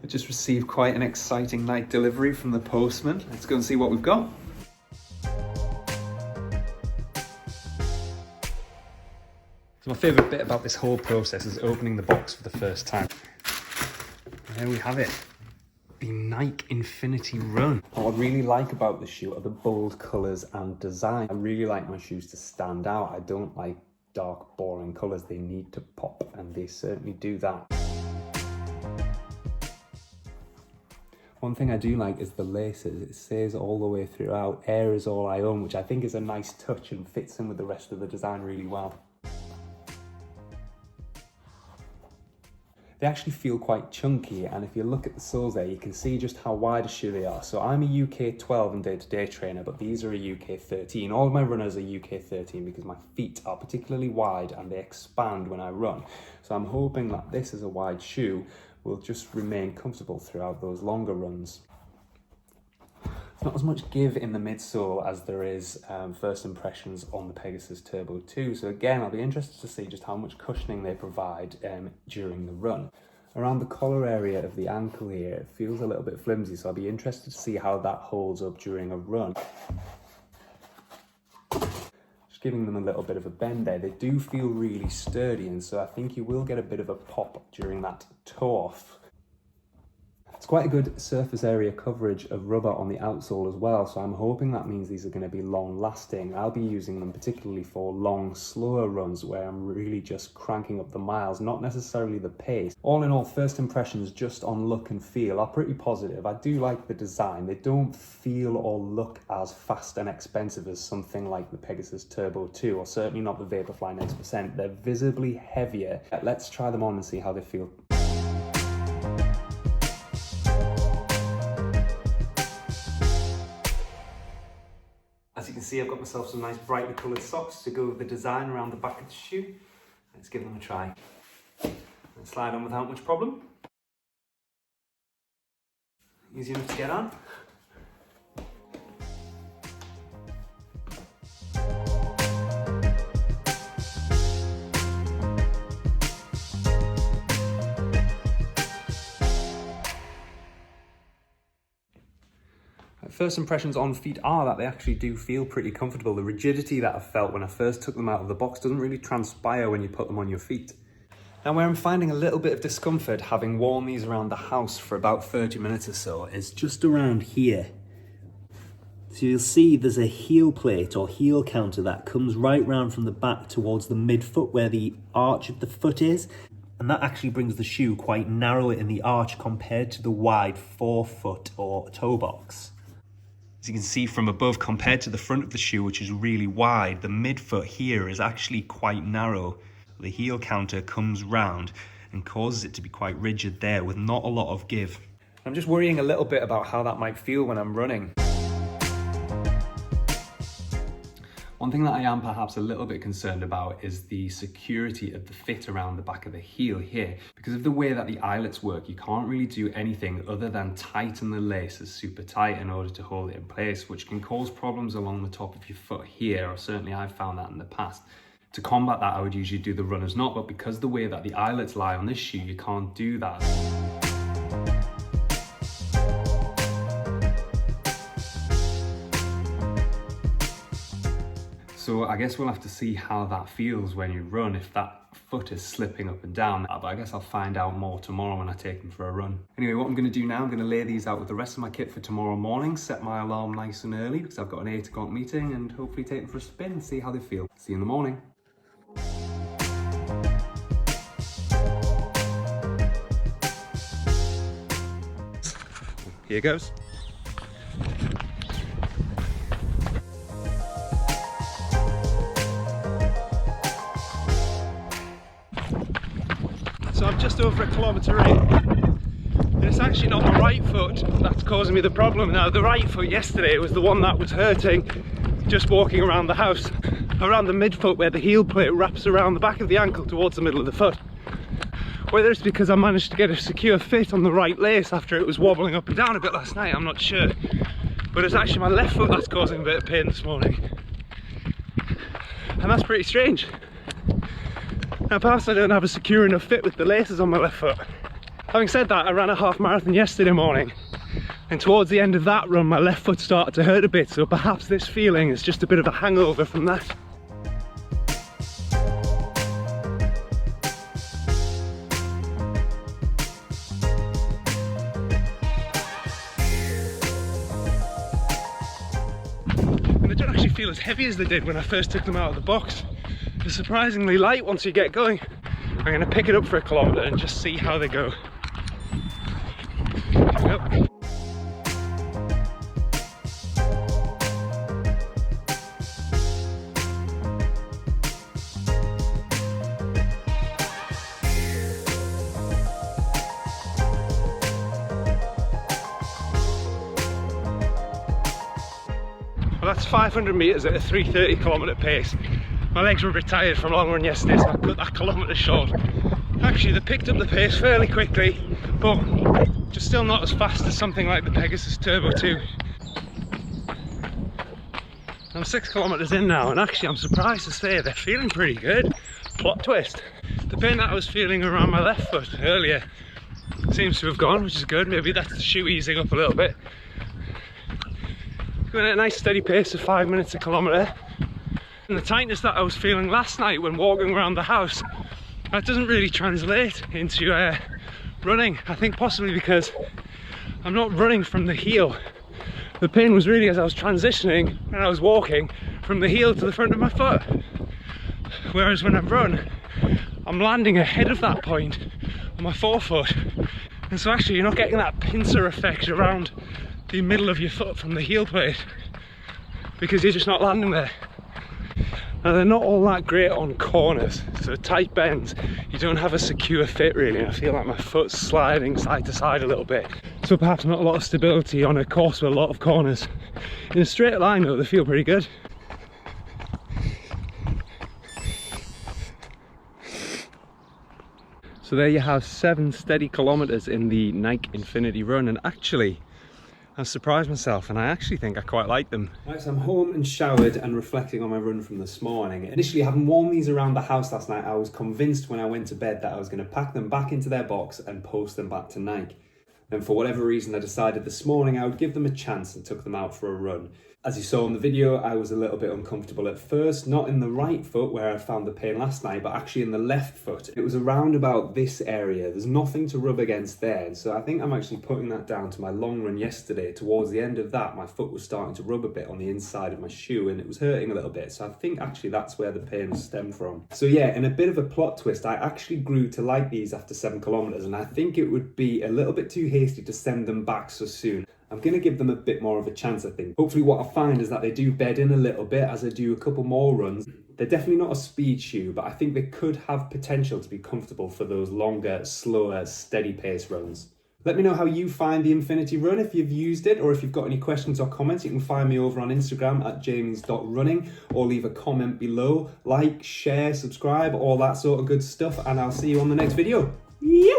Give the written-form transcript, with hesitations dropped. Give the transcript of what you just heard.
I just received quite an exciting night delivery from the postman. Let's go and see what we've got. So my favourite bit about this whole process is opening the box for the first time. And there we have it. The Nike Infinity Run. What I really like about the shoe are the bold colours and design. I really like my shoes to stand out. I don't like dark, boring colours. They need to pop, and they certainly do that. One thing I do like is the laces. It says all the way throughout, "Air is all I own," which I think is a nice touch and fits in with the rest of the design really well. They actually feel quite chunky, and if you look at the soles there, you can see just how wide a shoe they are. So I'm a UK 12 and day-to-day trainer, but these are a UK 13. All of my runners are UK 13 because my feet are particularly wide and they expand when I run. So I'm hoping that this is a wide shoe will just remain comfortable throughout those longer runs. There's not as much give in the midsole as there is first impressions on the Pegasus Turbo 2. So again, I'll be interested to see just how much cushioning they provide during the run. Around the collar area of the ankle here, it feels a little bit flimsy, so I'll be interested to see how that holds up during a run. Giving them a little bit of a bend there. They do feel really sturdy, and so I think you will get a bit of a pop during that toe off. It's quite a good surface area coverage of rubber on the outsole as well, so I'm hoping that means these are going to be long lasting. I'll be using them particularly for long, slower runs where I'm really just cranking up the miles, not necessarily the pace. All in all, first impressions just on look and feel are pretty positive. I do like the design. They don't feel or look as fast and expensive as something like the Pegasus Turbo 2, or certainly not the Vaporfly Next%. They're visibly heavier. Let's try them on and see how they feel. As you can see, I've got myself some nice brightly coloured socks to go with the design around the back of the shoe. Let's give them a try. And slide on without much problem. Easy enough to get on. First impressions on feet are that they actually do feel pretty comfortable. The rigidity that I felt when I first took them out of the box doesn't really transpire when you put them on your feet. Now, where I'm finding a little bit of discomfort having worn these around the house for about 30 minutes or so is just around here. So you'll see there's a heel plate or heel counter that comes right round from the back towards the midfoot where the arch of the foot is. And that actually brings the shoe quite narrow in the arch compared to the wide forefoot or toe box. As you can see from above, compared to the front of the shoe, which is really wide, the midfoot here is actually quite narrow. The heel counter comes round and causes it to be quite rigid there with not a lot of give. I'm just worrying a little bit about how that might feel when I'm running. One thing that I am perhaps a little bit concerned about is the security of the fit around the back of the heel here. Because of the way that the eyelets work, you can't really do anything other than tighten the laces super tight in order to hold it in place, which can cause problems along the top of your foot here, or certainly I've found that in the past. To combat that, I would usually do the runner's knot, but because the way that the eyelets lie on this shoe, you can't do that. So I guess we'll have to see how that feels when you run, if that foot is slipping up and down. But I guess I'll find out more tomorrow when I take them for a run. Anyway, what I'm going to do now, I'm going to lay these out with the rest of my kit for tomorrow morning, set my alarm nice and early because I've got an 8 o'clock meeting, and hopefully take them for a spin and see how they feel. See you in the morning. Here goes. So I'm just over 1.8 kilometres, and it's actually not my right foot that's causing me the problem now. The right foot yesterday was the one that was hurting just walking around the house, around the midfoot where the heel plate wraps around the back of the ankle towards the middle of the foot. Whether it's because I managed to get a secure fit on the right lace after it was wobbling up and down a bit last night, I'm not sure. But it's actually my left foot that's causing a bit of pain this morning. And that's pretty strange. Now perhaps I don't have a secure enough fit with the laces on my left foot. Having said that, I ran a half marathon yesterday morning, and towards the end of that run my left foot started to hurt a bit, so perhaps this feeling is just a bit of a hangover from that. And they don't actually feel as heavy as they did when I first took them out of the box. They're surprisingly light once you get going. I'm going to pick it up for a kilometre and just see how they go. Here we go. Well, that's 500 metres at a 3:30 kilometre pace. My legs were a bit tired from a long run yesterday, so I cut that kilometre short. Actually, they picked up the pace fairly quickly, but just still not as fast as something like the Pegasus Turbo 2. I'm 6 kilometres in now, and actually I'm surprised to say they're feeling pretty good. Plot twist. The pain that I was feeling around my left foot earlier seems to have gone, which is good. Maybe that's the shoe easing up a little bit. Going at a nice steady pace of 5 minutes a kilometre. And the tightness that I was feeling last night when walking around the house, that doesn't really translate into running. I think possibly because I'm not running from the heel. The pain was really as I was transitioning when I was walking from the heel to the front of my foot. Whereas when I run, I'm landing ahead of that point on my forefoot. And so actually you're not getting that pincer effect around the middle of your foot from the heel plate because you're just not landing there. Now they're not all that great on corners, so tight bends, you don't have a secure fit really, and I feel like my foot's sliding side to side a little bit. So perhaps not a lot of stability on a course with a lot of corners. In a straight line though, they feel pretty good. So there you have 7 steady kilometres in the Nike Infinity Run, and actually I surprised myself and I actually think I quite like them. Right, so I'm home and showered and reflecting on my run from this morning. Initially, having worn these around the house last night, I was convinced when I went to bed that I was going to pack them back into their box and post them back to Nike. And for whatever reason, I decided this morning I would give them a chance and took them out for a run. As you saw in the video, I was a little bit uncomfortable at first, not in the right foot where I found the pain last night, but actually in the left foot. It was around about this area. There's nothing to rub against there. And so I think I'm actually putting that down to my long run yesterday. Towards the end of that, my foot was starting to rub a bit on the inside of my shoe and it was hurting a little bit. So I think actually that's where the pain stemmed from. So yeah, in a bit of a plot twist, I actually grew to like these after 7 kilometers, and I think it would be a little bit too hasty to send them back so soon. I'm going to give them a bit more of a chance, I think. Hopefully what I find is that they do bed in a little bit as I do a couple more runs. They're definitely not a speed shoe, but I think they could have potential to be comfortable for those longer, slower, steady pace runs. Let me know how you find the Infinity Run, if you've used it, or if you've got any questions or comments. You can find me over on Instagram at jamies.running, or leave a comment below. Like, share, subscribe, all that sort of good stuff, and I'll see you on the next video. Yeah!